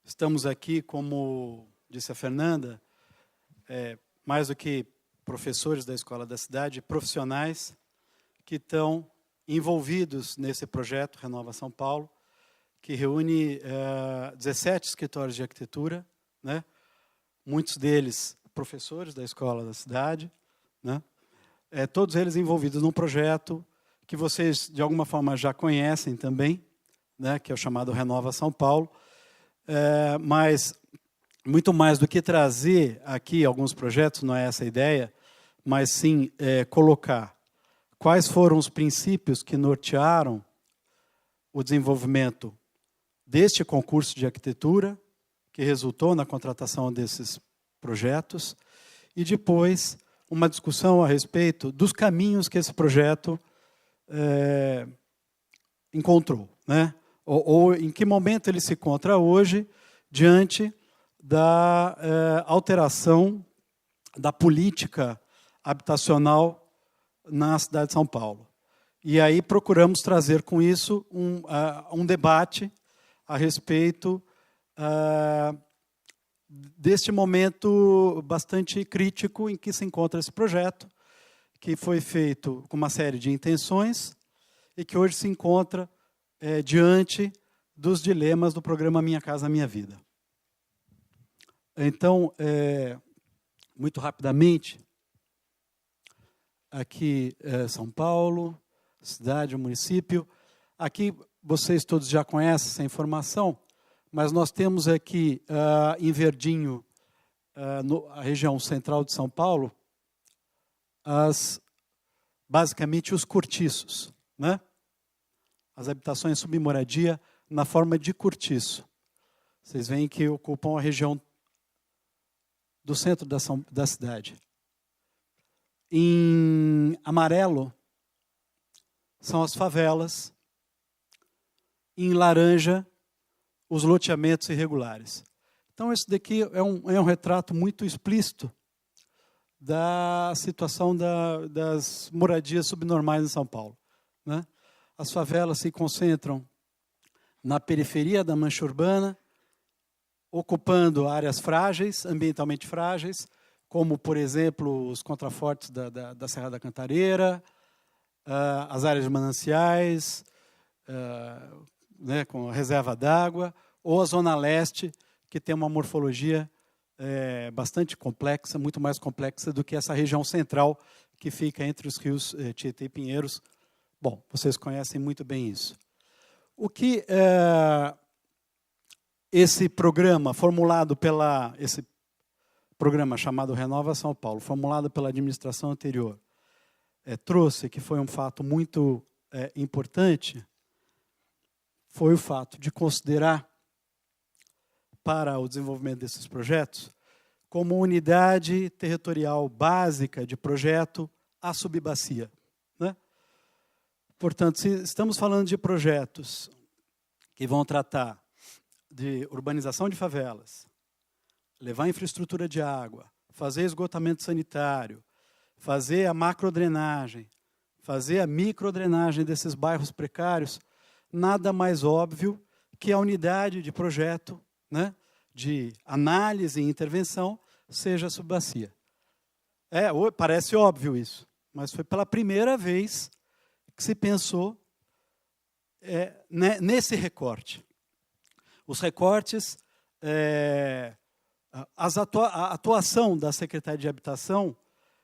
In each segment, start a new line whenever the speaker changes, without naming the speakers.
Estamos aqui, como disse a Fernanda, mais do que professores da Escola da Cidade, profissionais que estão envolvidos nesse projeto Renova São Paulo, que reúne 17 escritórios de arquitetura, né? Muitos deles professores da Escola da Cidade, né? Todos eles envolvidos num projeto que vocês, de alguma forma, já conhecem também, né? Que é o chamado Renova São Paulo. Mas, muito mais do que trazer aqui alguns projetos, não é essa a ideia, mas sim colocar quais foram os princípios que nortearam o desenvolvimento deste concurso de arquitetura, que resultou na contratação desses projetos, e depois uma discussão a respeito dos caminhos que esse projeto encontrou, né? Ou em que momento ele se encontra hoje diante da alteração da política habitacional na cidade de São Paulo. E aí procuramos trazer com isso um debate a respeito deste momento bastante crítico em que se encontra esse projeto, que foi feito com uma série de intenções e que hoje se encontra diante dos dilemas do programa Minha Casa Minha Vida. Então, muito rapidamente, aqui São Paulo, cidade, município. Aqui vocês todos já conhecem essa informação, mas nós temos aqui em verdinho, a região central de São Paulo, basicamente os cortiços, né? As habitações submoradia na forma de cortiço. Vocês veem que ocupam a região do centro da cidade. Em amarelo são as favelas. Em laranja, os loteamentos irregulares. Então, esse daqui é um retrato muito explícito da situação das moradias subnormais em São Paulo, né? As favelas se concentram na periferia da mancha urbana, ocupando áreas frágeis, ambientalmente frágeis, como, por exemplo, os contrafortes da Serra da Cantareira, as áreas de mananciais, né, com a reserva d'água, ou a Zona Leste, que tem uma morfologia bastante complexa, muito mais complexa do que essa região central que fica entre os rios Tietê e Pinheiros. Bom, vocês conhecem muito bem isso. O que esse programa esse programa chamado Renova São Paulo, formulado pela administração anterior, trouxe, que foi um fato muito importante, foi o fato de considerar para o desenvolvimento desses projetos como unidade territorial básica de projeto a subbacia, né? Portanto, se estamos falando de projetos que vão tratar de urbanização de favelas, levar infraestrutura de água, fazer esgotamento sanitário, fazer a macrodrenagem, fazer a microdrenagem desses bairros precários, nada mais óbvio que a unidade de projeto, né, de análise e intervenção seja a subbacia. Parece óbvio isso, mas foi pela primeira vez que se pensou nesse recorte. Os recortes, a atuação da Secretaria de Habitação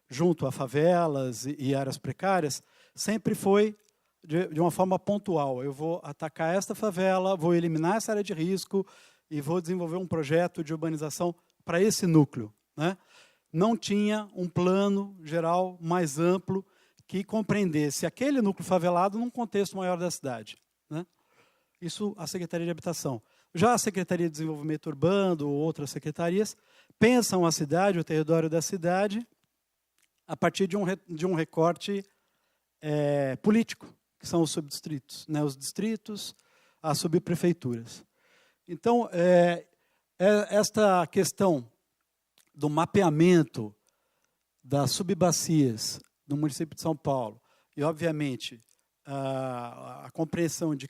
junto a favelas e áreas precárias sempre foi de uma forma pontual. Eu vou atacar esta favela, vou eliminar essa área de risco e vou desenvolver um projeto de urbanização para esse núcleo, né? Não tinha um plano geral mais amplo que compreendesse aquele núcleo favelado num contexto maior da cidade, né? Isso a Secretaria de Habitação. Já a Secretaria de Desenvolvimento Urbano ou outras secretarias pensam a cidade, o território da cidade, a partir de um recorte político, que são os subdistritos, né? Os distritos, as subprefeituras. Então, esta questão do mapeamento das subbacias do município de São Paulo e, obviamente, a compreensão de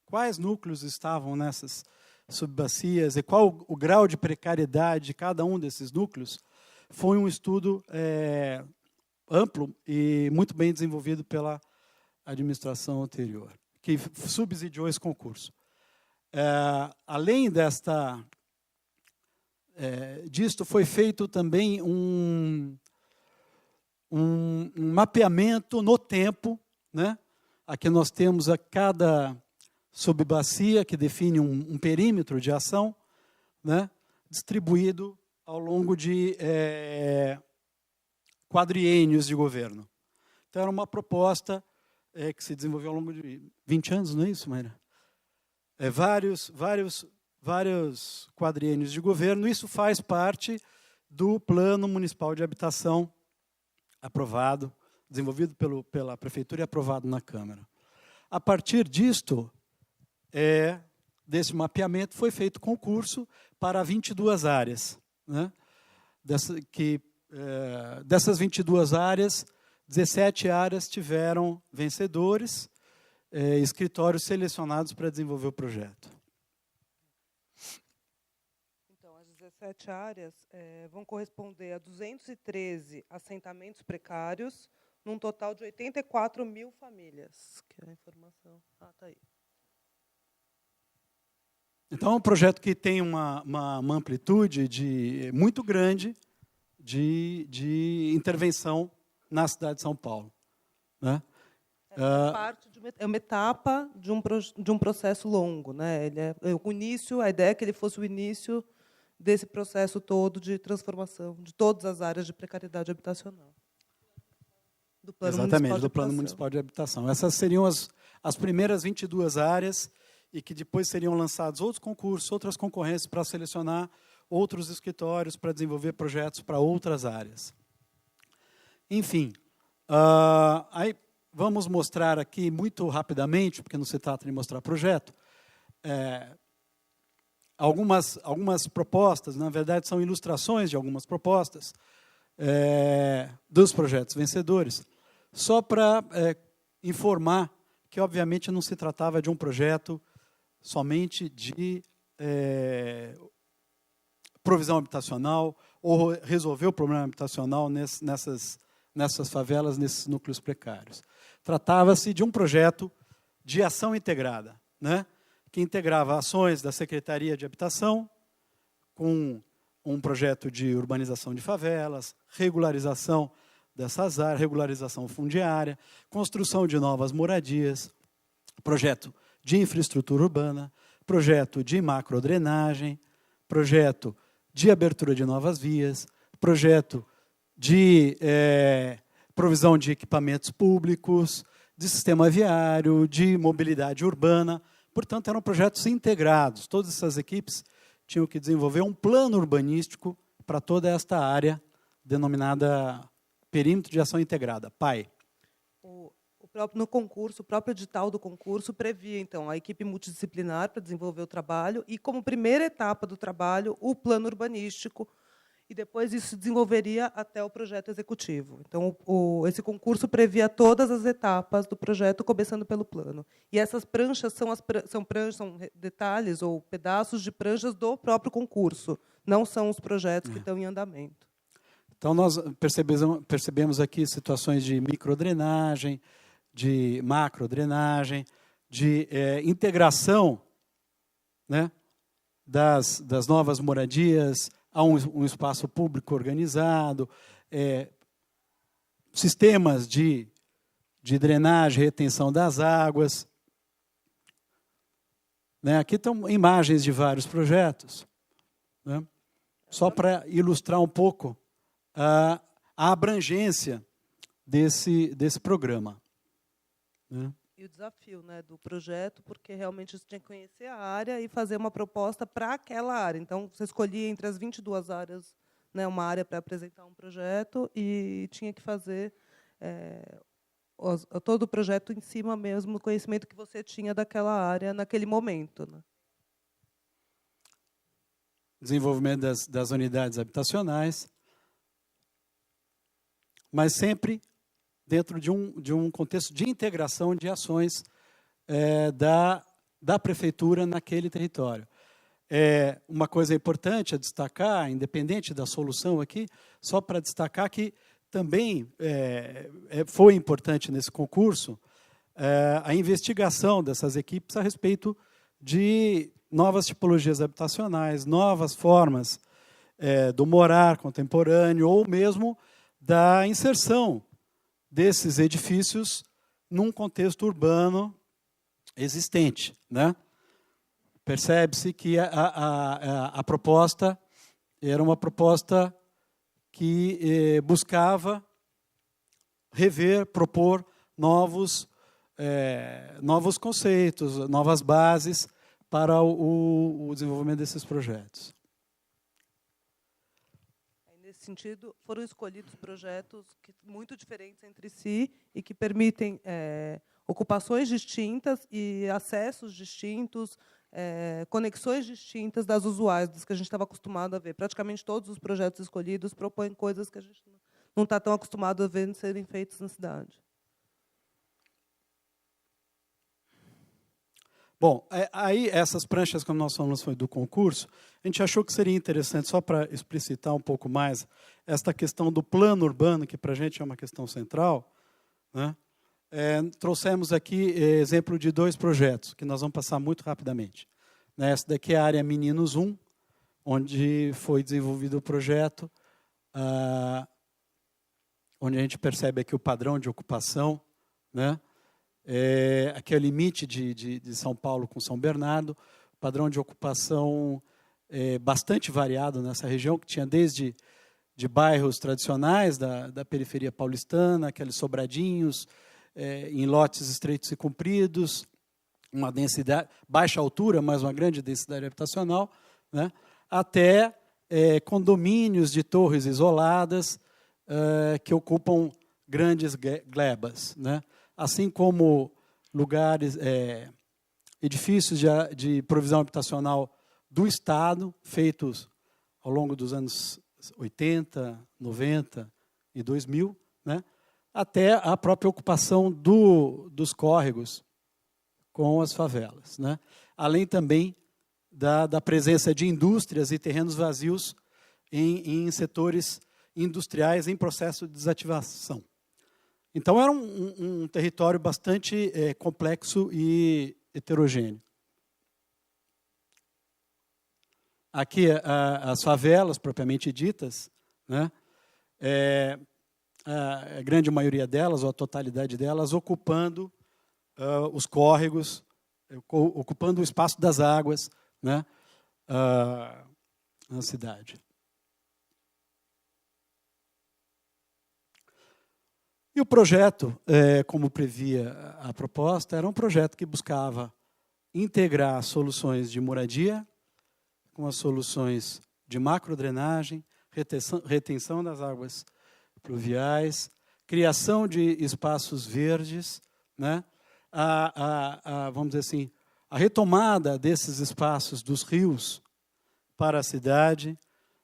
quais núcleos estavam nessas subbacias e qual o grau de precariedade de cada um desses núcleos, foi um estudo amplo e muito bem desenvolvido pela administração anterior, que subsidiou esse concurso. Além disto, foi feito também um mapeamento no tempo, né? Aqui nós temos a cada subbacia, que define um perímetro de ação, né? Distribuído ao longo de quadriênios de governo. Então, era uma proposta que se desenvolveu ao longo de 20 anos, não é isso, Mayra? Vários quadriênios de governo. Isso faz parte do Plano Municipal de Habitação aprovado, desenvolvido pela Prefeitura e aprovado na Câmara. A partir disto, desse mapeamento, foi feito concurso para 22 áreas. Né? Dessas 22 áreas, 17 áreas tiveram vencedores, escritórios selecionados para desenvolver o projeto.
Então, as 17 áreas vão corresponder a 213 assentamentos precários, num total de 84 mil famílias. Que é a informação. Tá aí.
Então, é um projeto que tem uma amplitude muito grande de intervenção na cidade de São Paulo. Né?
É uma etapa de um processo longo. Né? O início, a ideia é que ele fosse o início desse processo todo de transformação de todas as áreas de precariedade habitacional. Do Plano
Municipal de Habitação. Essas seriam as primeiras 22 áreas e que depois seriam lançados outros concursos, outras concorrências para selecionar outros escritórios para desenvolver projetos para outras áreas. Enfim, aí vamos mostrar aqui muito rapidamente, porque não se trata de mostrar projeto, algumas propostas, na verdade são ilustrações de algumas propostas dos projetos vencedores, só para informar que, obviamente, não se tratava de um projeto somente de provisão habitacional ou resolver o problema habitacional nessas favelas, nesses núcleos precários. Tratava-se de um projeto de ação integrada, né, que integrava ações da Secretaria de Habitação com um projeto de urbanização de favelas, regularização dessas áreas, regularização fundiária, construção de novas moradias, projeto de infraestrutura urbana, projeto de macrodrenagem, projeto de abertura de novas vias, projeto de provisão de equipamentos públicos, de sistema viário, de mobilidade urbana. Portanto, eram projetos integrados. Todas essas equipes tinham que desenvolver um plano urbanístico para toda esta área denominada Perímetro de Ação Integrada, PAI.
No concurso, o próprio edital do concurso previa, então, a equipe multidisciplinar para desenvolver o trabalho e, como primeira etapa do trabalho, o plano urbanístico, e depois isso se desenvolveria até o projeto executivo. Então, esse concurso previa todas as etapas do projeto, começando pelo plano. E essas pranchas são detalhes ou pedaços de pranchas do próprio concurso, não são os projetos que estão em andamento.
Então, nós percebemos aqui situações de microdrenagem, de macrodrenagem, de integração, né, das novas moradias a um espaço público organizado, sistemas de drenagem, retenção das águas. Né, aqui estão imagens de vários projetos, né, só para ilustrar um pouco a abrangência desse programa. Né?
E o desafio, né, do projeto, porque realmente você tinha que conhecer a área e fazer uma proposta para aquela área. Então, você escolhia entre as 22 áreas, né, uma área para apresentar um projeto e tinha que fazer todo o projeto em cima mesmo do conhecimento que você tinha daquela área naquele momento. Né?
Desenvolvimento das unidades habitacionais, mas sempre dentro de um contexto de integração de ações da prefeitura naquele território. uma coisa importante a destacar, independente da solução aqui, só para destacar que também foi importante nesse concurso a investigação dessas equipes a respeito de novas tipologias habitacionais, novas formas do morar contemporâneo, ou mesmo da inserção desses edifícios num contexto urbano existente, né? Percebe-se que a proposta era uma proposta que buscava rever, propor novos conceitos, novas bases para o desenvolvimento desses projetos.
Nesse sentido, foram escolhidos projetos muito diferentes entre si e que permitem ocupações distintas e acessos distintos, conexões distintas das usuais, das que a gente estava acostumado a ver. Praticamente todos os projetos escolhidos propõem coisas que a gente não está tão acostumado a ver serem feitas na cidade.
Bom, aí essas pranchas, como nós falamos, foi do concurso, a gente achou que seria interessante, só para explicitar um pouco mais, esta questão do plano urbano, que para a gente é uma questão central, né? Trouxemos aqui exemplo de 2 projetos, que nós vamos passar muito rapidamente. Essa daqui é a área Meninos 1, onde foi desenvolvido o projeto, onde a gente percebe aqui o padrão de ocupação, né? Aqui é o limite de São Paulo com São Bernardo, padrão de ocupação bastante variado nessa região, que tinha desde de bairros tradicionais da periferia paulistana, aqueles sobradinhos, em lotes estreitos e compridos, uma densidade, baixa altura, mas uma grande densidade habitacional, né, até condomínios de torres isoladas que ocupam grandes glebas, né? Assim como lugares, edifícios de provisão habitacional do Estado, feitos ao longo dos anos 80, 90 e 2000, né, até a própria ocupação dos córregos com as favelas, né? Além também da presença de indústrias e terrenos vazios em setores industriais em processo de desativação. Então, era um território bastante complexo e heterogêneo. Aqui, as favelas, propriamente ditas, né, a grande maioria delas, ou a totalidade delas, ocupando os córregos, ocupando o espaço das águas, né, na cidade. E o projeto, como previa a proposta, era um projeto que buscava integrar soluções de moradia com as soluções de macrodrenagem, retenção das águas pluviais, criação de espaços verdes, né? Vamos dizer assim, a retomada desses espaços dos rios para a cidade,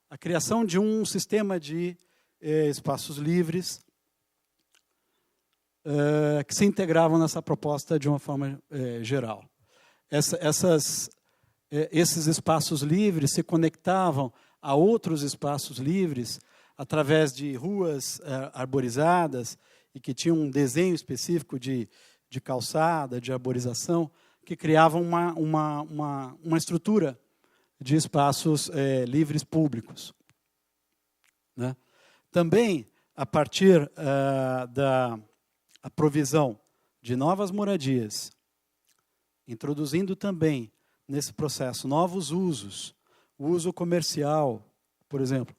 a criação de um sistema de espaços livres, que se integravam nessa proposta de uma forma geral. Esses espaços livres se conectavam a outros espaços livres através de ruas arborizadas e que tinham um desenho específico de calçada, de arborização, que criavam uma estrutura de espaços livres públicos, né? Também, a partir da provisão de novas moradias, introduzindo também nesse processo novos usos, o uso comercial, por exemplo,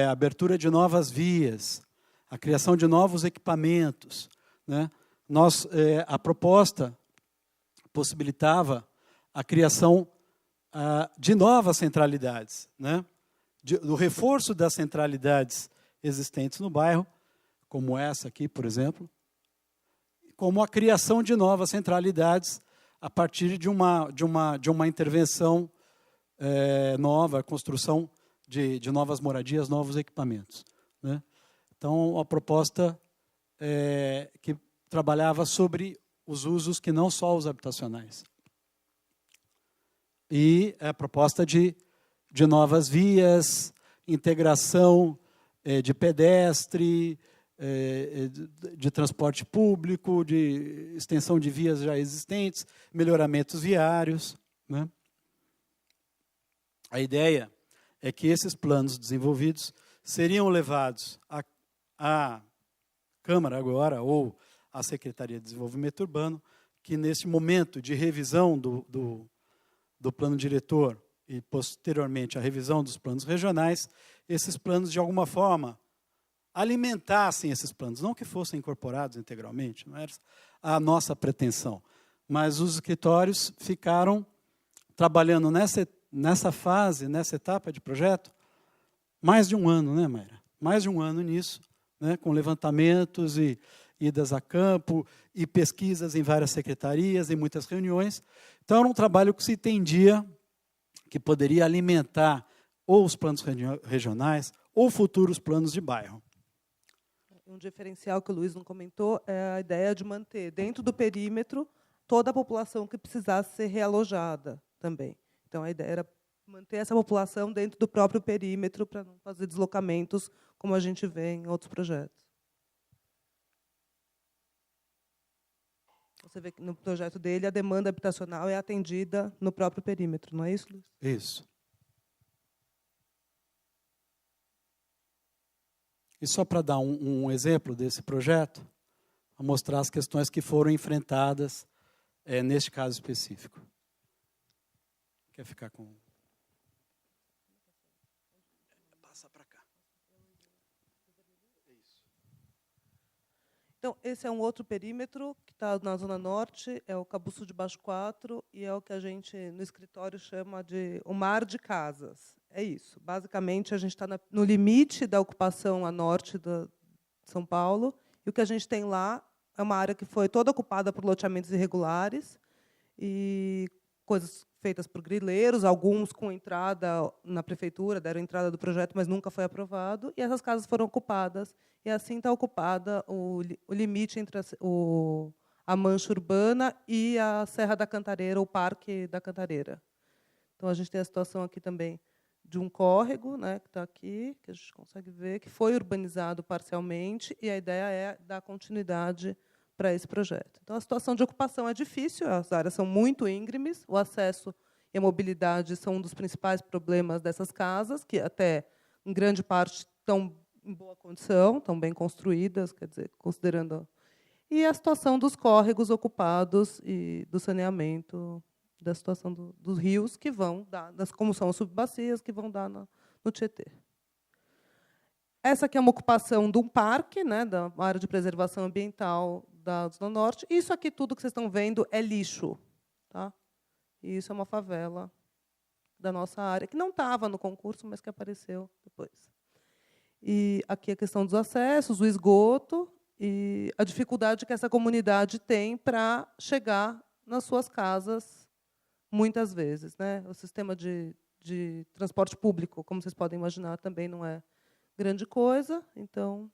a abertura de novas vias, a criação de novos equipamentos, né? A proposta possibilitava a criação de novas centralidades, né? Do reforço das centralidades existentes no bairro, como essa aqui, por exemplo, como a criação de novas centralidades a partir de uma intervenção nova, a construção de novas moradias, novos equipamentos, né? Então, a proposta que trabalhava sobre os usos que não só os habitacionais. e a proposta de novas vias, integração de pedestre, de transporte público, de extensão de vias já existentes, melhoramentos viários, né? A ideia é que esses planos desenvolvidos seriam levados à Câmara agora, ou à Secretaria de Desenvolvimento Urbano, que nesse momento de revisão do plano diretor e, posteriormente, a revisão dos planos regionais, esses planos, de alguma forma, alimentassem esses planos, não que fossem incorporados integralmente, não era a nossa pretensão, mas os escritórios ficaram trabalhando nessa fase, nessa etapa de projeto, mais de um ano, né, Mayra? Mais de um ano nisso, né, com levantamentos e idas a campo e pesquisas em várias secretarias, em muitas reuniões. Então, era um trabalho que se entendia que poderia alimentar ou os planos regionais ou futuros planos de bairro.
Um diferencial que o Luiz não comentou é a ideia de manter dentro do perímetro toda a população que precisasse ser realojada também. Então, a ideia era manter essa população dentro do próprio perímetro para não fazer deslocamentos, como a gente vê em outros projetos. Você vê que no projeto dele a demanda habitacional é atendida no próprio perímetro, não é isso, Luiz?
Isso. E só para dar um exemplo desse projeto, vou mostrar as questões que foram enfrentadas neste caso específico. Quer ficar com... Passa para cá. Isso.
Então, esse é um outro perímetro que está na Zona Norte, é o Cabuçu de Baixo 4, e é o que a gente, no escritório, chama de o mar de casas. É isso. Basicamente, a gente está no limite da ocupação a norte de São Paulo, e o que a gente tem lá é uma área que foi toda ocupada por loteamentos irregulares e coisas feitas por grileiros, alguns com entrada na prefeitura, deram entrada do projeto, mas nunca foi aprovado, e essas casas foram ocupadas. E assim está ocupada o limite entre a mancha urbana e a Serra da Cantareira, o Parque da Cantareira. Então, a gente tem a situação aqui também de um córrego, né, que está aqui, que a gente consegue ver, que foi urbanizado parcialmente, e a ideia é dar continuidade para esse projeto. Então, a situação de ocupação é difícil, as áreas são muito íngremes, o acesso e a mobilidade são um dos principais problemas dessas casas, que até, em grande parte, estão em boa condição, estão bem construídas, quer dizer, considerando... E a situação dos córregos ocupados e do saneamento, da situação dos rios que vão dar, como são as subbacias, que vão dar no Tietê. Essa aqui é uma ocupação de um parque, né, da área de preservação ambiental da Zona Norte. Isso aqui tudo que vocês estão vendo é lixo. Tá? E isso é uma favela da nossa área, que não estava no concurso, mas que apareceu depois. E aqui a questão dos acessos, o esgoto e a dificuldade que essa comunidade tem para chegar nas suas casas, muitas vezes, né? O sistema de transporte público, como vocês podem imaginar, também não é grande coisa. Então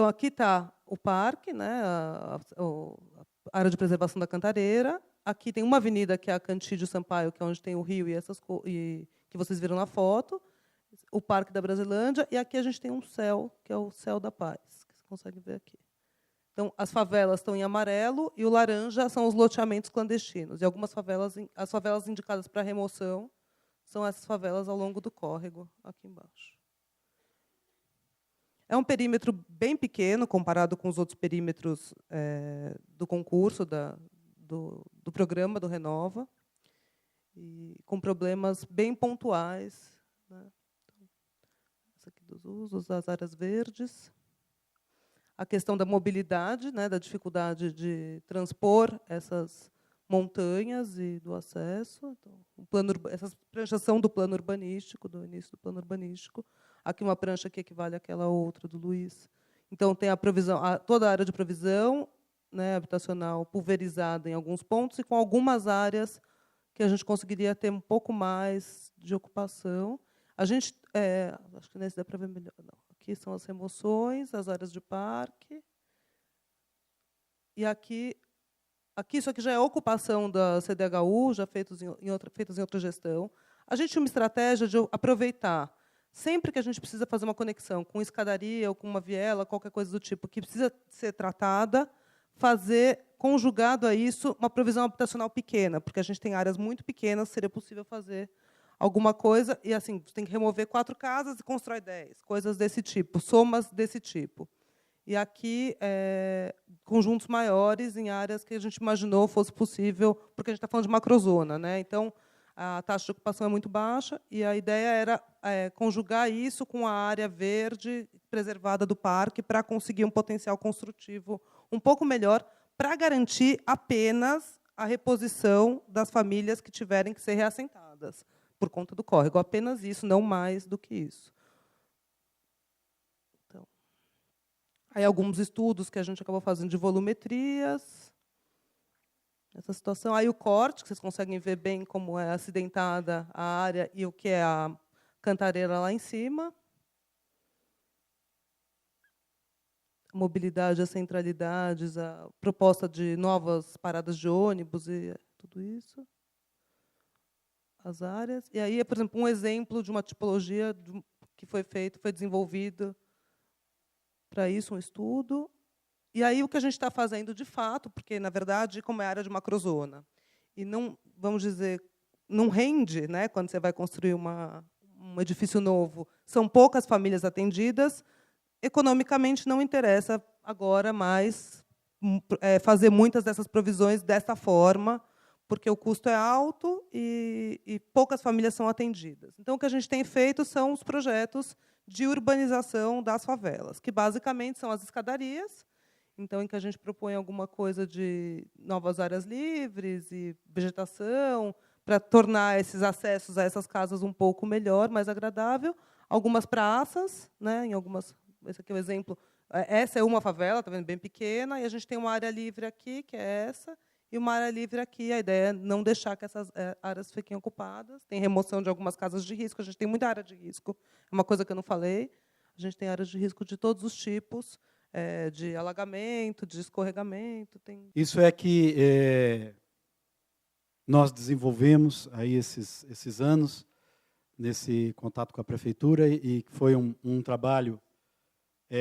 aqui está o parque, né? A área de preservação da Cantareira. Aqui tem uma avenida, que é a Cantídio Sampaio, que é onde tem o rio e que vocês viram na foto, o Parque da Brasilândia, e aqui a gente tem um céu, que é o Céu da Paz, que você consegue ver aqui. Então, as favelas estão em amarelo e o laranja são os loteamentos clandestinos. E algumas favelas, as favelas indicadas para remoção, são essas favelas ao longo do córrego, aqui embaixo. É um perímetro bem pequeno, comparado com os outros perímetros do concurso, do programa do Renova, e com problemas bem pontuais, né? Essa aqui dos usos das áreas verdes. A questão da mobilidade, né, da dificuldade de transpor essas montanhas e do acesso. Então, essas pranchas são do plano urbanístico, do início do plano urbanístico. Aqui uma prancha que equivale àquela outra do Luiz. Então, tem a provisão, toda a área de provisão, né, habitacional pulverizada em alguns pontos e com algumas áreas que a gente conseguiria ter um pouco mais de ocupação. A gente, acho que nesse dá para ver melhor. Não. Aqui são as remoções, as áreas de parque. E aqui isso aqui já é ocupação da CDHU, já feitas em outra gestão. A gente tinha uma estratégia de aproveitar, sempre que a gente precisa fazer uma conexão com escadaria ou com uma viela, qualquer coisa do tipo, que precisa ser tratada, fazer, conjugado a isso, uma provisão habitacional pequena, porque a gente tem áreas muito pequenas, seria possível fazer alguma coisa, e assim, você tem que remover 4 casas e constrói 10, coisas desse tipo, somas desse tipo. E aqui, conjuntos maiores em áreas que a gente imaginou fosse possível, porque a gente está falando de macrozona, né? Então, a taxa de ocupação é muito baixa, e a ideia era conjugar isso com a área verde preservada do parque para conseguir um potencial construtivo um pouco melhor, para garantir apenas a reposição das famílias que tiverem que ser reassentadas por conta do córrego. Apenas isso, não mais do que isso. Então, aí alguns estudos que a gente acabou fazendo de volumetrias. Essa situação. Aí o corte, que vocês conseguem ver bem como é acidentada a área e o que é a cantareira lá em cima. A mobilidade, as centralidades, a proposta de novas paradas de ônibus e tudo isso. As áreas. E aí, por exemplo, um exemplo de uma tipologia que foi desenvolvida para isso, um estudo. E aí o que a gente está fazendo de fato, porque, na verdade, como é área de macrozona, e não, vamos dizer, não rende, né, quando você vai construir um edifício novo, são poucas famílias atendidas, economicamente não interessa agora mais fazer muitas dessas provisões dessa forma, porque o custo é alto e poucas famílias são atendidas. Então, o que a gente tem feito são os projetos de urbanização das favelas, que basicamente são as escadarias, então, em que a gente propõe alguma coisa de novas áreas livres e vegetação, para tornar esses acessos a essas casas um pouco melhor, mais agradável. Algumas praças, né, em algumas, esse aqui é o exemplo. Essa é uma favela, tá vendo, bem pequena, e a gente tem uma área livre aqui, que é essa, e uma área livre aqui. A ideia é não deixar que essas áreas fiquem ocupadas. Tem remoção de algumas casas de risco. A gente tem muita área de risco. É uma coisa que eu não falei. A gente tem áreas de risco de todos os tipos. De alagamento, de escorregamento.
Isso é que nós desenvolvemos aí esses anos, nesse contato com a prefeitura, e foi um trabalho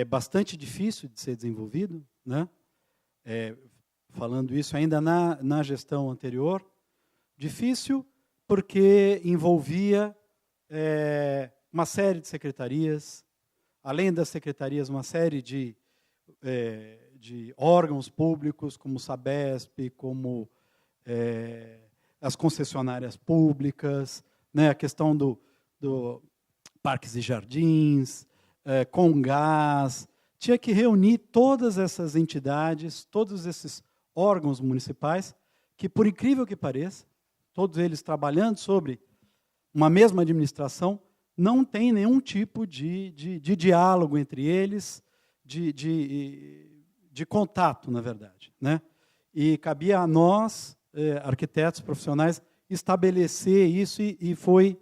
bastante difícil de ser desenvolvido, né? Falando isso ainda na gestão anterior, difícil porque envolvia uma série de secretarias, além das secretarias, uma série de órgãos públicos, como o Sabesp, como as concessionárias públicas, né, a questão do parques e jardins, com gás. Tinha que reunir todas essas entidades, todos esses órgãos municipais, que, por incrível que pareça, todos eles trabalhando sobre uma mesma administração, não tem nenhum tipo de diálogo entre eles, de contato, na verdade, né? E cabia a nós, arquitetos profissionais, estabelecer isso, e foi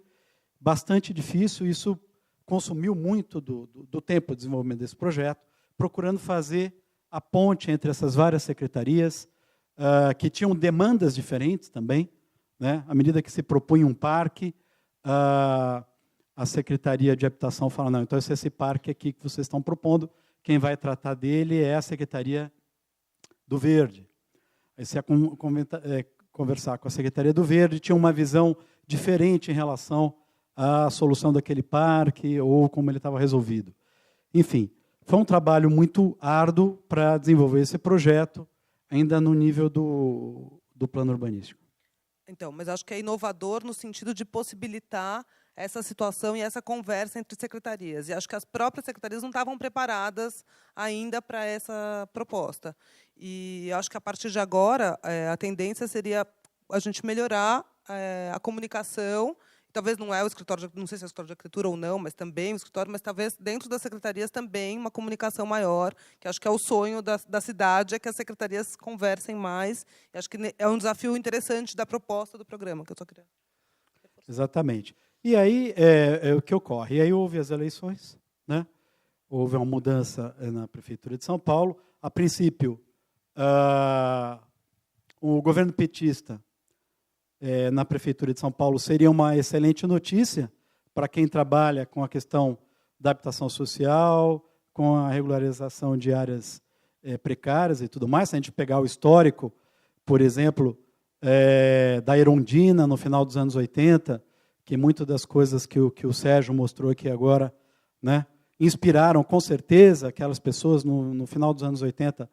bastante difícil. Isso consumiu muito do tempo de desenvolvimento desse projeto, procurando fazer a ponte entre essas várias secretarias, que tinham demandas diferentes também, né? À medida que se propunha um parque, a Secretaria de Habitação fala, não, então esse parque aqui que vocês estão propondo, quem vai tratar dele é a Secretaria do Verde. Aí você ia conversar com a Secretaria do Verde, tinha uma visão diferente em relação à solução daquele parque ou como ele estava resolvido. Enfim, foi um trabalho muito árduo para desenvolver esse projeto, ainda no nível do plano urbanístico.
Então, mas acho que é inovador no sentido de possibilitar essa situação e essa conversa entre secretarias. E acho que as próprias secretarias não estavam preparadas ainda para essa proposta. E acho que, a partir de agora, a tendência seria a gente melhorar a comunicação. Talvez não é o escritório, não sei se é o escritório de arquitetura ou não, mas também o escritório, mas talvez dentro das secretarias também uma comunicação maior, que acho que é o sonho da cidade, é que as secretarias conversem mais. E acho que é um desafio interessante da proposta do programa, que eu só queria reforçar.
Exatamente. E aí, o que ocorre? E aí houve as eleições, né? Houve uma mudança na Prefeitura de São Paulo. A princípio, o governo petista na Prefeitura de São Paulo seria uma excelente notícia para quem trabalha com a questão da habitação social, com a regularização de áreas precárias e tudo mais. Se a gente pegar o histórico, por exemplo, da Erundina, no final dos anos 80, que muitas das coisas que o Sérgio mostrou aqui agora, né, inspiraram, com certeza, aquelas pessoas, no final dos anos 80,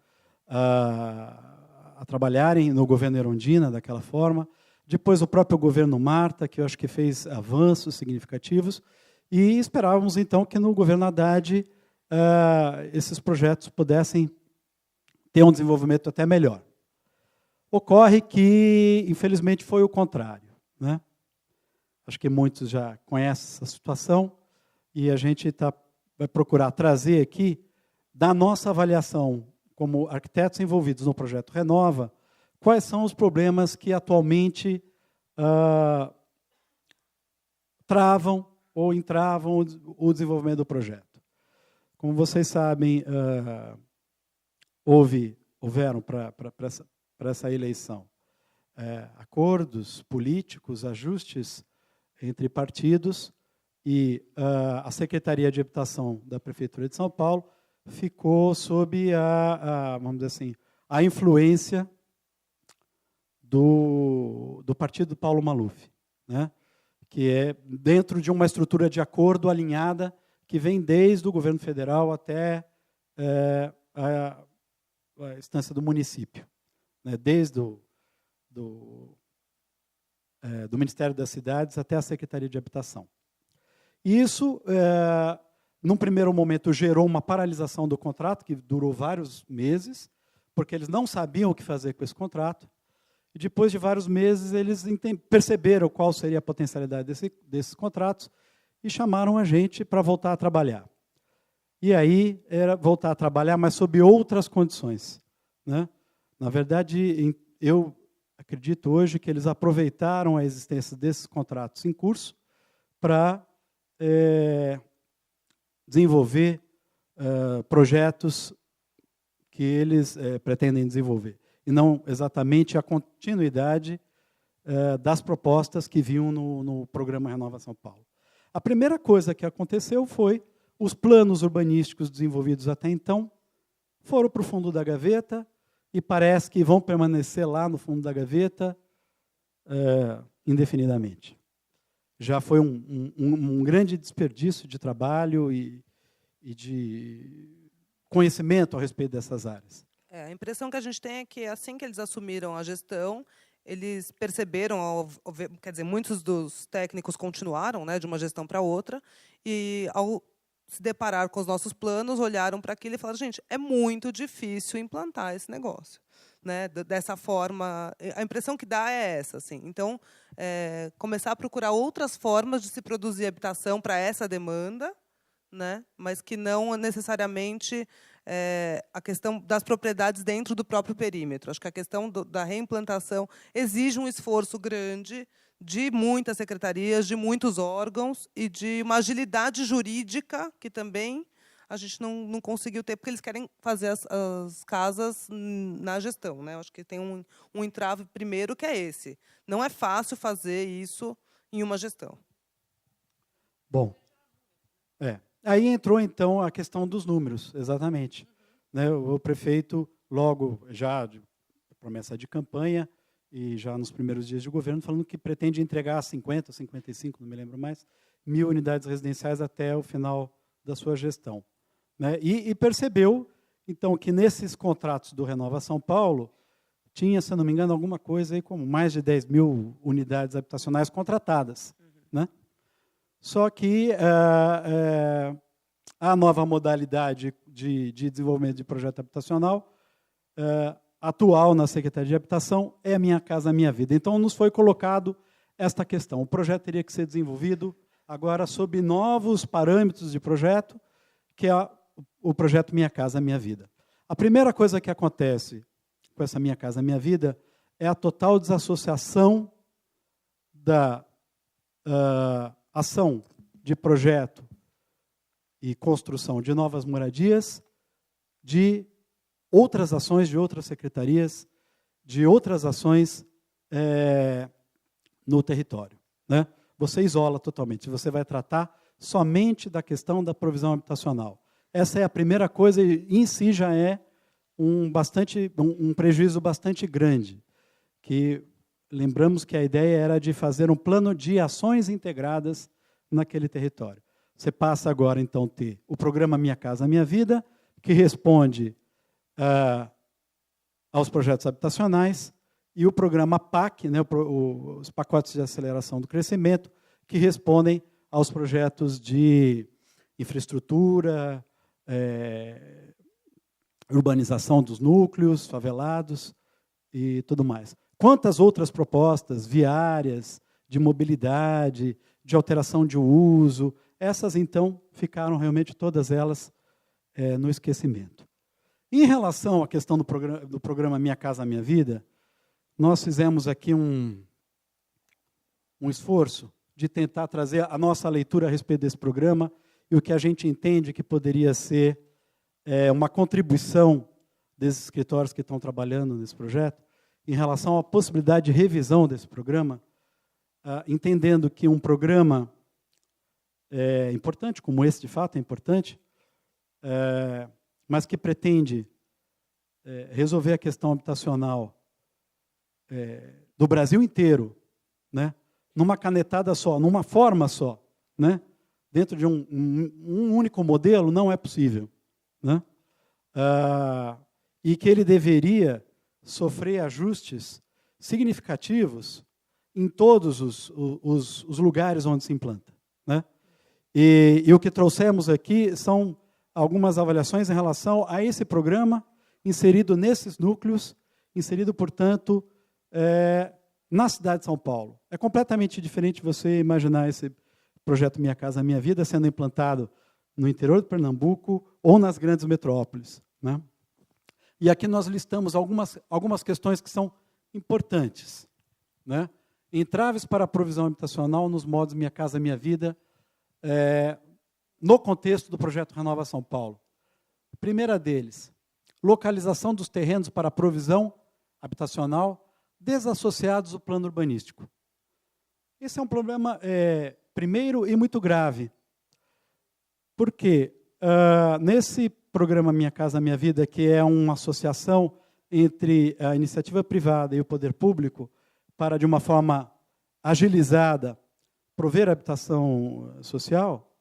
a trabalharem no governo Erundina, daquela forma. Depois, o próprio governo Marta, que eu acho que fez avanços significativos. E esperávamos, então, que no governo Haddad esses projetos pudessem ter um desenvolvimento até melhor. Ocorre que, infelizmente, foi o contrário, né? Acho que muitos já conhecem essa situação e a gente vai procurar trazer aqui, da nossa avaliação como arquitetos envolvidos no projeto Renova, quais são os problemas que atualmente travam ou entravam o desenvolvimento do projeto. Como vocês sabem, houveram para essa eleição acordos políticos, ajustes entre partidos, e a Secretaria de Habitação da Prefeitura de São Paulo ficou sob vamos dizer assim, a influência do partido Paulo Maluf, né? Que é dentro de uma estrutura de acordo alinhada que vem desde o governo federal até a instância do município, né? Desde do Ministério das Cidades até a Secretaria de Habitação. Isso, num primeiro momento, gerou uma paralisação do contrato, que durou vários meses, porque eles não sabiam o que fazer com esse contrato. E depois de vários meses, eles perceberam qual seria a potencialidade desses contratos e chamaram a gente para voltar a trabalhar. E aí, era voltar a trabalhar, mas sob outras condições, né? Na verdade, eu acredito hoje que eles aproveitaram a existência desses contratos em curso para desenvolver projetos que eles pretendem desenvolver, e não exatamente a continuidade das propostas que vinham no programa Renova São Paulo. A primeira coisa que aconteceu foi os planos urbanísticos desenvolvidos até então foram para o fundo da gaveta e parece que vão permanecer lá no fundo da gaveta indefinidamente. Já foi um grande desperdício de trabalho e de conhecimento a respeito dessas áreas.
A impressão que a gente tem é que, assim que eles assumiram a gestão, eles perceberam, quer dizer, muitos dos técnicos continuaram, né, de uma gestão para outra, e, ao se deparar com os nossos planos, olharam para aquilo e falaram: gente, é muito difícil implantar esse negócio, né? Dessa forma, a impressão que dá é essa, assim. Então, começar a procurar outras formas de se produzir habitação para essa demanda, né? Mas que não necessariamente a questão das propriedades dentro do próprio perímetro. Acho que a questão da reimplantação exige um esforço grande de muitas secretarias, de muitos órgãos e de uma agilidade jurídica que também a gente não conseguiu ter, porque eles querem fazer as casas na gestão, né? Acho que tem um entrave primeiro, que é esse. Não é fácil fazer isso em uma gestão.
Bom, aí entrou, então, a questão dos números, exatamente. Né, o prefeito, logo, já de promessa de campanha, e já nos primeiros dias de governo, falando que pretende entregar 50, 55, não me lembro mais, 1.000 unidades residenciais até o final da sua gestão. Né, e percebeu, então, que nesses contratos do Renova São Paulo, tinha, se não me engano, alguma coisa aí como mais de 10.000 unidades habitacionais contratadas. Né? Só que a nova modalidade de desenvolvimento de projeto habitacional atual na Secretaria de Habitação é a Minha Casa Minha Vida. Então, nos foi colocado esta questão. O projeto teria que ser desenvolvido agora sob novos parâmetros de projeto, que é o projeto Minha Casa Minha Vida. A primeira coisa que acontece com essa Minha Casa Minha Vida é a total desassociação da ação de projeto e construção de novas moradias de outras ações de outras secretarias de outras ações no território, né? Você isola totalmente, você vai tratar somente da questão da provisão habitacional. Essa é a primeira coisa e em si já é um prejuízo bastante grande, que lembramos que a ideia era de fazer um plano de ações integradas naquele território. Você passa agora, então, a ter o programa Minha Casa Minha Vida, que responde aos projetos habitacionais, e o programa PAC, né, os pacotes de aceleração do crescimento, que respondem aos projetos de infraestrutura, urbanização dos núcleos, favelados e tudo mais. Quantas outras propostas viárias, de mobilidade, de alteração de uso, essas, então, ficaram realmente todas elas no esquecimento. Em relação à questão do programa Minha Casa Minha Vida, nós fizemos aqui um esforço de tentar trazer a nossa leitura a respeito desse programa e o que a gente entende que poderia ser uma contribuição desses escritórios que estão trabalhando nesse projeto em relação à possibilidade de revisão desse programa, entendendo que um programa importante, como esse de fato é importante, mas que pretende resolver a questão habitacional do Brasil inteiro, né, numa canetada só, numa forma só, né, dentro de um único modelo, não é possível, né? E que ele deveria sofrer ajustes significativos em todos os lugares onde se implanta, né? E o que trouxemos aqui são algumas avaliações em relação a esse programa inserido nesses núcleos, inserido, portanto, na cidade de São Paulo. É completamente diferente você imaginar esse projeto Minha Casa Minha Vida sendo implantado no interior de Pernambuco ou nas grandes metrópoles, né? E aqui nós listamos algumas questões que são importantes, né? Entraves para a provisão habitacional nos modos Minha Casa Minha Vida, no contexto do projeto Renova São Paulo. A primeira deles, localização dos terrenos para a provisão habitacional desassociados do plano urbanístico. Esse é um problema, primeiro, e muito grave, porque nesse programa Minha Casa Minha Vida, que é uma associação entre a iniciativa privada e o poder público, para, de uma forma agilizada, prover habitação social,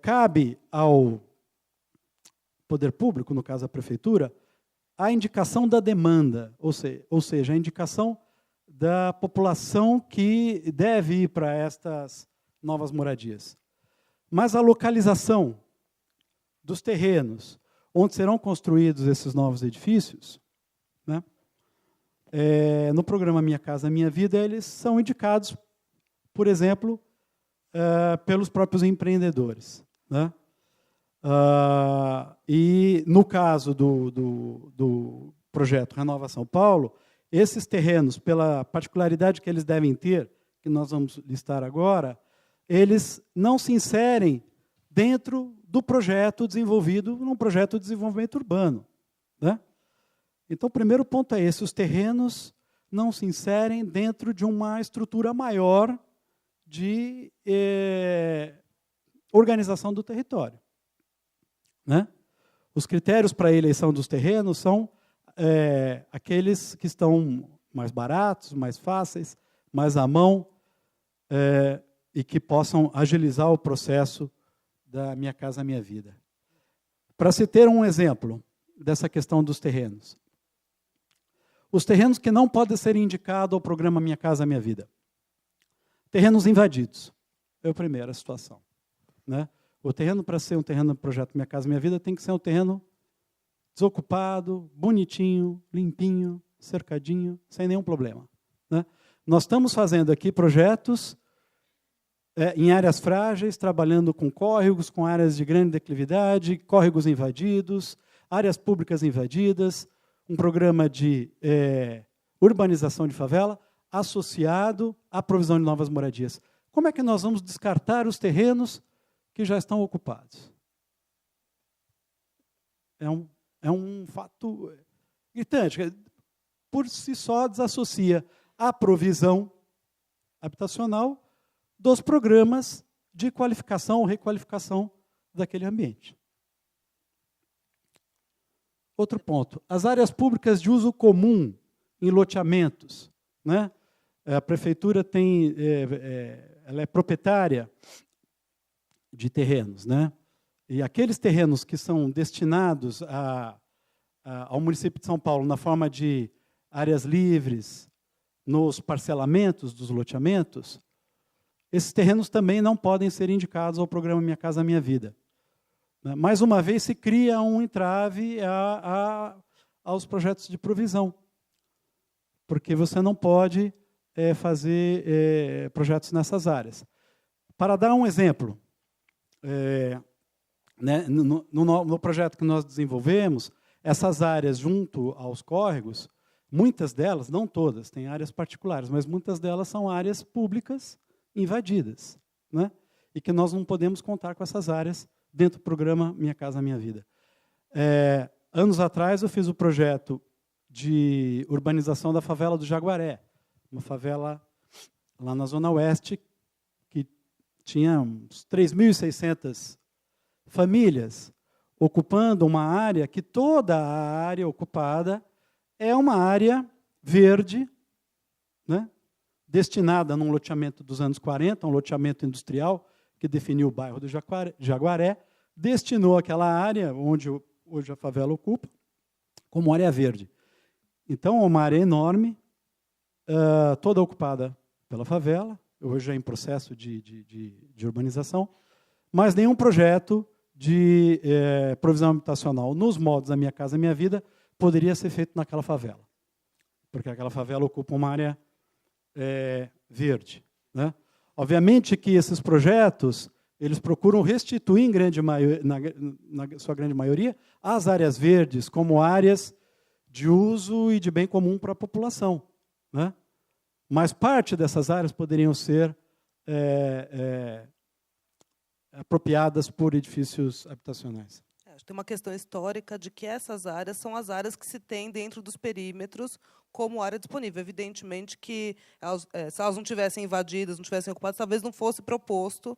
cabe ao poder público, no caso a prefeitura, a indicação da demanda, ou seja, a indicação da população que deve ir para estas novas moradias. Mas a localização dos terrenos onde serão construídos esses novos edifícios, né, no programa Minha Casa Minha Vida, eles são indicados, por exemplo, pelos próprios empreendedores, né? E, no caso do projeto Renova São Paulo, esses terrenos, pela particularidade que eles devem ter, que nós vamos listar agora, eles não se inserem dentro do projeto desenvolvido num projeto de desenvolvimento urbano, né? Então, o primeiro ponto é esse: os terrenos não se inserem dentro de uma estrutura maior de organização do território, né? Os critérios para a eleição dos terrenos são aqueles que estão mais baratos, mais fáceis, mais à mão, e que possam agilizar o processo da Minha Casa Minha Vida. Para se ter um exemplo dessa questão dos terrenos, os terrenos que não podem ser indicados ao programa Minha Casa Minha Vida. Terrenos invadidos, é a primeira situação, né? O terreno, para ser um terreno do projeto Minha Casa Minha Vida, tem que ser um terreno desocupado, bonitinho, limpinho, cercadinho, sem nenhum problema, né? Nós estamos fazendo aqui projetos em áreas frágeis, trabalhando com córregos, com áreas de grande declividade, córregos invadidos, áreas públicas invadidas, um programa de urbanização de favela associado à provisão de novas moradias. Como é que nós vamos descartar os terrenos que já estão ocupados? É um fato gritante. por si só, desassocia a provisão habitacional dos programas de qualificação ou requalificação daquele ambiente. Outro ponto, as áreas públicas de uso comum em loteamentos, né? A prefeitura ela é proprietária de terrenos, né? E aqueles terrenos que são destinados ao município de São Paulo na forma de áreas livres, nos parcelamentos dos loteamentos, esses terrenos também não podem ser indicados ao programa Minha Casa Minha Vida. Mais uma vez, se cria um entrave aos projetos de provisão, porque você não pode fazer projetos nessas áreas. Para dar um exemplo, né, no projeto que nós desenvolvemos, essas áreas junto aos córregos, muitas delas, não todas, tem áreas particulares, mas muitas delas são áreas públicas invadidas, né? E que nós não podemos contar com essas áreas dentro do programa Minha Casa Minha Vida. Anos atrás, eu fiz o projeto de urbanização da favela do Jaguaré, uma favela lá na Zona Oeste, que tinha uns 3.600 famílias, ocupando uma área que toda a área ocupada é uma área verde, né, destinada num loteamento dos anos 40, um loteamento industrial, que definiu o bairro do Jaguaré, destinou aquela área onde hoje a favela ocupa como área verde. Então, é uma área enorme, toda ocupada pela favela, hoje é em processo de urbanização, mas nenhum projeto de provisão habitacional nos moldes da Minha Casa Minha Vida poderia ser feito naquela favela, porque aquela favela ocupa uma área verde, né? Obviamente que esses projetos eles procuram restituir na sua grande maioria as áreas verdes como áreas de uso e de bem comum para a população, né? Mas parte dessas áreas poderiam ser apropriadas por edifícios habitacionais.
Tem uma questão histórica de que essas áreas são as áreas que se tem dentro dos perímetros como área disponível. Evidentemente que, se elas não tivessem invadidas, não tivessem ocupadas, talvez não fosse proposto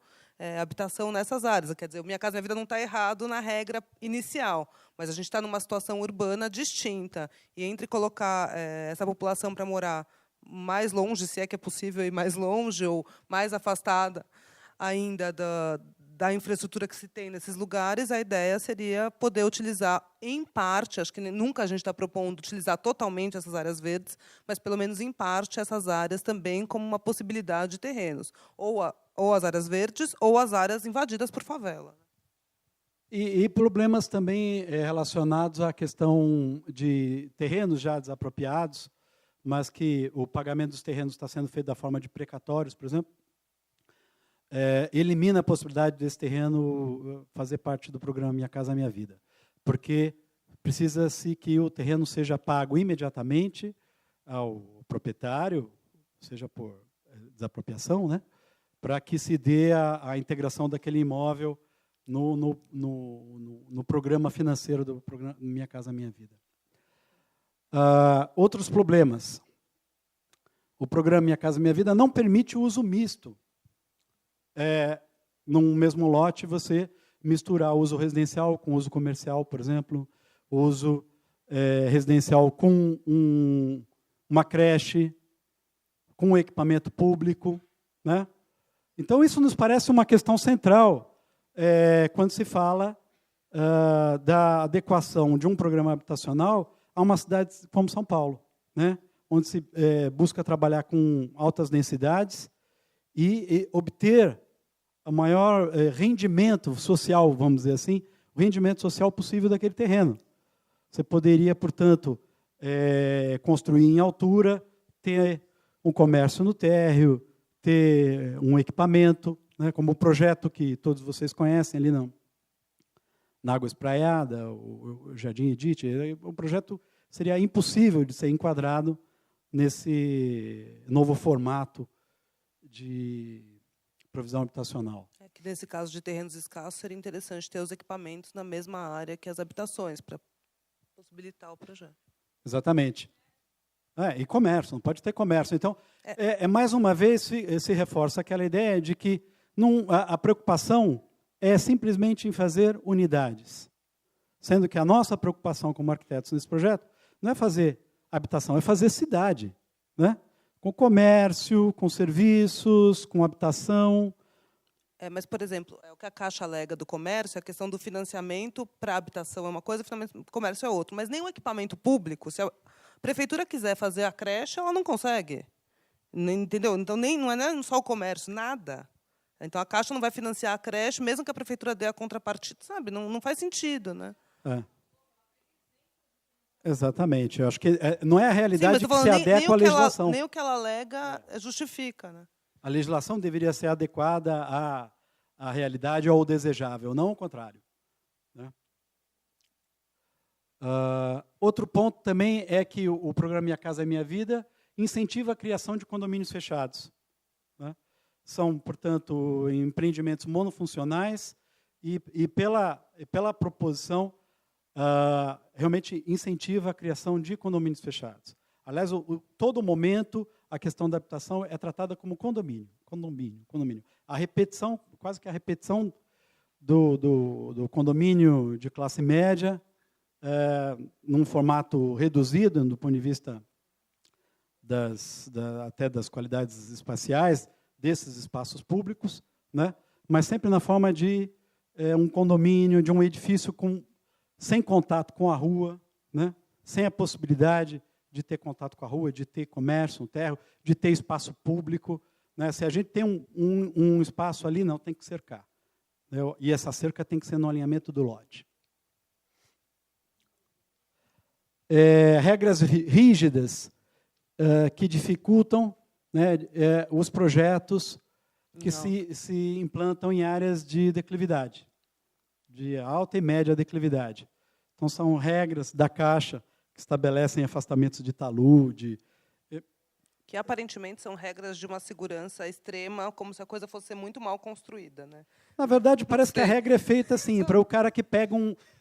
habitação nessas áreas. Quer dizer, o Minha Casa Minha Vida não está errado na regra inicial, mas a gente está numa situação urbana distinta. E entre colocar essa população para morar mais longe, se é que é possível ir mais longe, ou mais afastada ainda da infraestrutura que se tem nesses lugares, a ideia seria poder utilizar, em parte, acho que nunca a gente está propondo utilizar totalmente essas áreas verdes, mas, pelo menos em parte, essas áreas também como uma possibilidade de terrenos. Ou as áreas verdes, ou as áreas invadidas por favela.
E problemas também relacionados à questão de terrenos já desapropriados, mas que o pagamento dos terrenos está sendo feito da forma de precatórios, por exemplo, elimina a possibilidade desse terreno fazer parte do programa Minha Casa Minha Vida, porque precisa-se que o terreno seja pago imediatamente ao proprietário, seja por desapropriação, né, para que se dê a integração daquele imóvel no programa financeiro do programa Minha Casa Minha Vida. Outros problemas. O programa Minha Casa Minha Vida não permite o uso misto. Num mesmo lote, você misturar o uso residencial com o uso comercial, por exemplo, o uso residencial com uma creche, com um equipamento público, né? Então, isso nos parece uma questão central quando se fala da adequação de um programa habitacional a uma cidade como São Paulo, né? Onde se busca trabalhar com altas densidades e obter o maior rendimento social, vamos dizer assim, o rendimento social possível daquele terreno. Você poderia, portanto, construir em altura, ter um comércio no térreo, ter um equipamento, né, como o projeto que todos vocês conhecem ali na Água Espraiada, o Jardim Edith. O projeto seria impossível de ser enquadrado nesse novo formato de provisão habitacional.
Que nesse caso de terrenos escassos, seria interessante ter os equipamentos na mesma área que as habitações, para possibilitar o projeto.
Exatamente. E comércio, não pode ter comércio. Então, mais uma vez, se reforça aquela ideia de que a preocupação é simplesmente em fazer unidades. Sendo que a nossa preocupação como arquitetos nesse projeto não é fazer habitação, é fazer cidade, né? Com comércio, com serviços, com habitação.
Mas, por exemplo, o que a Caixa alega do comércio, a questão do financiamento para a habitação é uma coisa, o financiamento para o comércio é outra. Mas nenhum equipamento público, se a prefeitura quiser fazer a creche, ela não consegue. Entendeu? Então, não é só o comércio, nada. Então, a Caixa não vai financiar a creche, mesmo que a prefeitura dê a contrapartida, sabe? Não faz sentido, né?
Exatamente. Eu acho que não é a realidade
que
se adequa à legislação.
Nem o que ela alega justifica, né?
A legislação deveria ser adequada à realidade ou ao desejável, não ao contrário. Né? Outro ponto também é que o programa Minha Casa Minha Vida incentiva a criação de condomínios fechados. Né? São, portanto, empreendimentos monofuncionais e pela proposição, realmente incentiva a criação de condomínios fechados. Aliás, todo momento, a questão da habitação é tratada como condomínio. A repetição, quase que a repetição do condomínio de classe média, num formato reduzido, do ponto de vista até das qualidades espaciais desses espaços públicos, né? Mas sempre na forma de um condomínio, de um edifício sem contato com a rua, né? Sem a possibilidade de ter contato com a rua, de ter comércio, um térreo, de ter espaço público. Né? Se a gente tem um espaço ali, não, tem que cercar. Né? E essa cerca tem que ser no alinhamento do lote. Regras rígidas que dificultam, né, os projetos que se implantam em áreas de declividade, de alta e média declividade. Então, são regras da Caixa que estabelecem afastamentos de talude.
Que, aparentemente, são regras de uma segurança extrema, como se a coisa fosse muito mal construída. Né?
Na verdade, parece que a regra é feita assim, para o cara que pega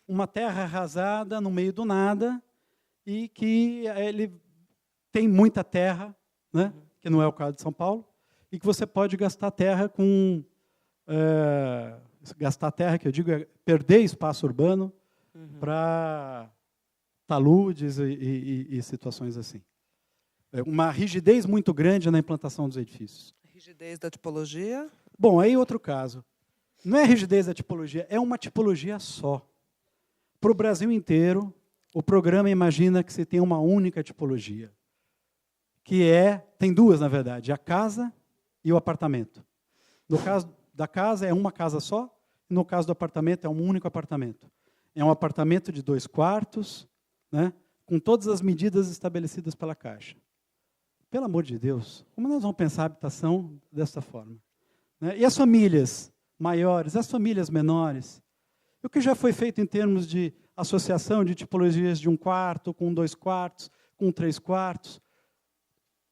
uma terra arrasada no meio do nada e que ele tem muita terra, né, que não é o caso de São Paulo, e que você pode gastar terra gastar terra, que eu digo, é perder espaço urbano para taludes e situações assim. Uma rigidez muito grande na implantação dos edifícios.
Rigidez da tipologia?
Bom, aí outro caso. Não é rigidez da tipologia, é uma tipologia só. Para o Brasil inteiro, o programa imagina que se tem uma única tipologia, tem duas, na verdade, a casa e o apartamento. No caso da casa, é uma casa só, e no caso do apartamento, é um único apartamento. É um apartamento de 2 quartos, né, com todas as medidas estabelecidas pela Caixa. Pelo amor de Deus, como nós vamos pensar a habitação dessa forma? Né? E as famílias maiores, as famílias menores? O que já foi feito em termos de associação de tipologias de 1 quarto, com 2 quartos, com 3 quartos?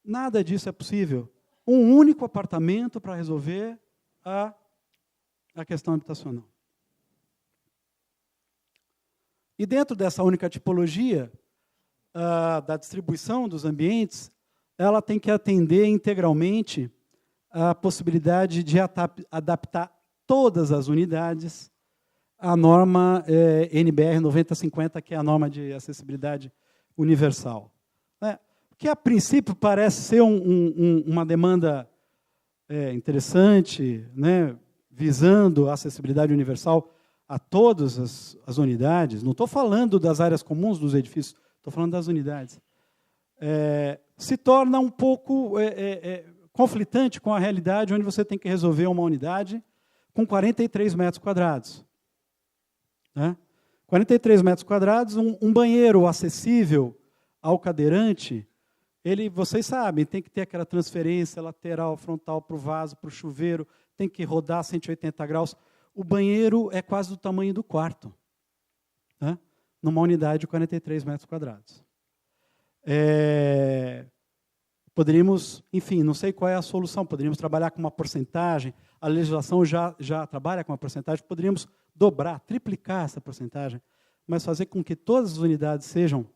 Nada disso é possível. Um único apartamento para resolver a questão habitacional. E dentro dessa única tipologia, da distribuição dos ambientes, ela tem que atender integralmente a possibilidade de adaptar todas as unidades à norma NBR 9050, que é a norma de acessibilidade universal. Que, a princípio, parece ser uma demanda interessante, né, visando a acessibilidade universal a todas as unidades. Não estou falando das áreas comuns dos edifícios, estou falando das unidades. Se torna um pouco conflitante com a realidade, onde você tem que resolver uma unidade com 43 metros quadrados. Né? 43 metros quadrados, um banheiro acessível ao cadeirante, vocês sabem, tem que ter aquela transferência lateral, frontal para o vaso, para o chuveiro, tem que rodar 180 graus. O banheiro é quase do tamanho do quarto, né? Numa unidade de 43 metros quadrados. Poderíamos, enfim, não sei qual é a solução, poderíamos trabalhar com uma porcentagem, a legislação já trabalha com uma porcentagem, poderíamos dobrar, triplicar essa porcentagem, mas fazer com que todas as unidades sejam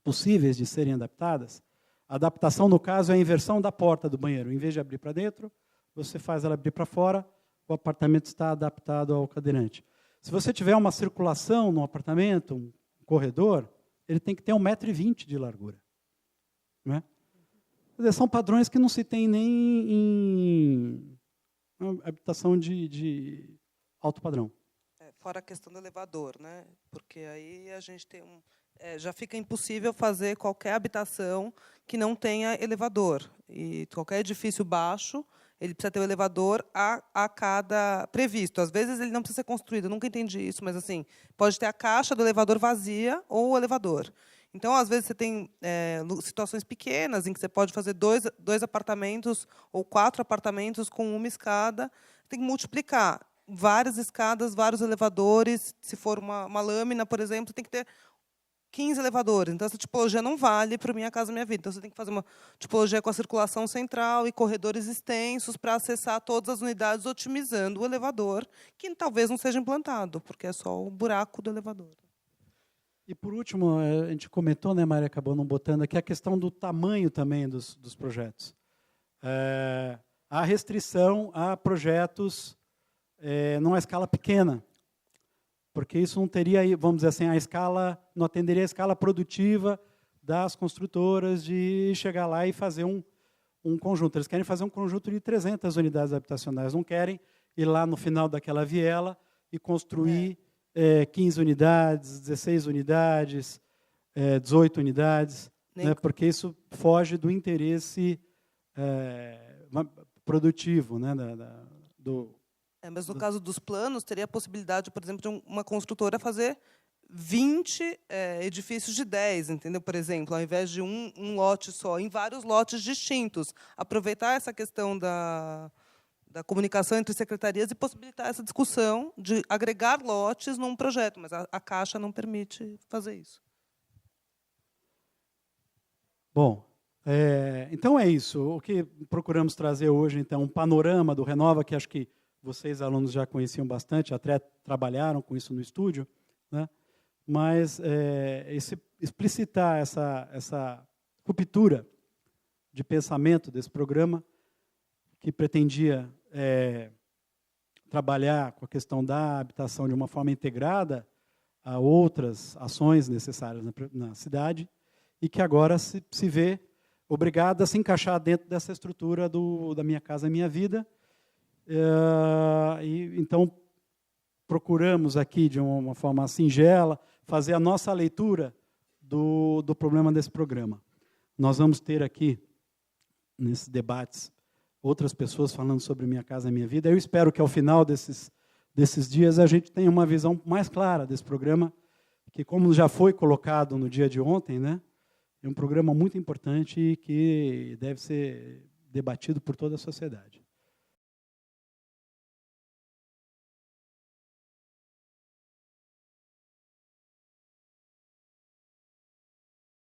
possíveis de serem adaptadas. A adaptação, no caso, é a inversão da porta do banheiro. Em vez de abrir para dentro, você faz ela abrir para fora, o apartamento está adaptado ao cadeirante. Se você tiver uma circulação no apartamento, um corredor, ele tem que ter 1,20 m de largura. Não é? Quer dizer, são padrões que não se tem nem em habitação de alto padrão.
Fora a questão do elevador, né? Porque aí a gente tem já fica impossível fazer qualquer habitação que não tenha elevador. E qualquer edifício baixo, ele precisa ter o elevador a cada previsto. Às vezes ele não precisa ser construído, eu nunca entendi isso, mas assim, pode ter a caixa do elevador vazia ou o elevador. Então, às vezes, você tem situações pequenas em que você pode fazer dois apartamentos ou 4 apartamentos com uma escada. Tem que multiplicar várias escadas, vários elevadores. Se for uma lâmina, por exemplo, tem que ter 15 elevadores. Então, essa tipologia não vale para Minha Casa Minha Vida. Então, você tem que fazer uma tipologia com a circulação central e corredores extensos para acessar todas as unidades, otimizando o elevador, que talvez não seja implantado, porque é só o buraco do elevador.
E, por último, a gente comentou, né, Maria, acabou não botando aqui, a questão do tamanho também dos projetos. Há restrição a projetos numa escala pequena, porque isso não teria, vamos dizer assim, não atenderia a escala produtiva das construtoras de chegar lá e fazer um conjunto. Eles querem fazer um conjunto de 300 unidades habitacionais, não querem ir lá no final daquela viela e construir 15 unidades, 16 unidades, 18 unidades, né, porque isso foge do interesse produtivo, né,
mas no caso dos planos, teria a possibilidade, por exemplo, de uma construtora fazer 20 edifícios de 10, entendeu? Por exemplo, ao invés de um lote só, em vários lotes distintos. Aproveitar essa questão da comunicação entre secretarias e possibilitar essa discussão de agregar lotes num projeto, mas a Caixa não permite fazer isso.
Bom, então é isso. O que procuramos trazer hoje, então, um panorama do Renova, que acho que vocês, alunos, já conheciam bastante, até trabalharam com isso no estúdio, né? Mas explicitar essa ruptura de pensamento desse programa, que pretendia trabalhar com a questão da habitação de uma forma integrada a outras ações necessárias na cidade, e que agora se vê obrigado a se encaixar dentro dessa estrutura da Minha Casa Minha Vida. Então, procuramos aqui, de uma forma singela, fazer a nossa leitura do problema desse programa. Nós vamos ter aqui, nesses debates, outras pessoas falando sobre Minha Casa Minha Vida. Eu espero que, ao final desses dias, a gente tenha uma visão mais clara desse programa, que, como já foi colocado no dia de ontem, né, é um programa muito importante e que deve ser debatido por toda a sociedade.